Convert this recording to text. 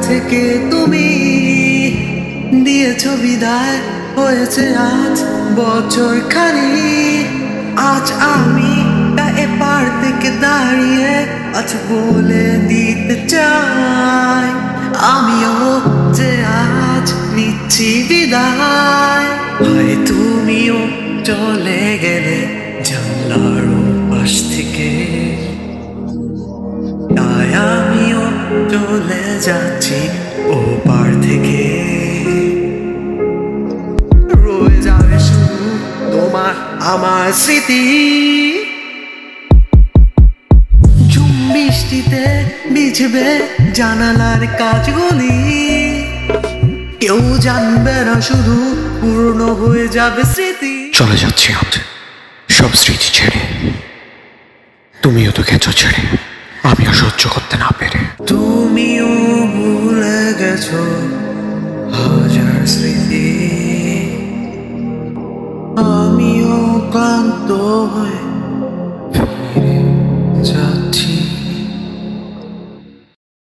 থেকে তুমি দিয়েছো বিদায়, হয়েছে আজ বছর খানিক। আজ আমি তা এপার থেকে দাঁড়িয়ে আজ বলে দিতে চাই, আমিও যে আজ নিচ্ছি বিদায়। ভাই তুমিও চলে গেলে জানলার পাশ থেকে, তাই আমিও চলে যাচ্ছি ও পার থেকে। রয়ে যাবে শুধু তোমার আমার স্মৃতি, ঝুম বৃষ্টিতে ভিজবে জানালার কাঁচগুলি। কেউ জানবে না, শুধু পূর্ণ হয়ে যাবে স্মৃতি। চলে যাচ্ছি আজ সব স্মৃতি ছেড়ে, তুমিও তো গেছো ছেড়ে, আমিও সহ্য করতে না পেরে। তুমিও ভুলে গেছো হাজার স্মৃতি, আমিও ক্লান্ত হয়ে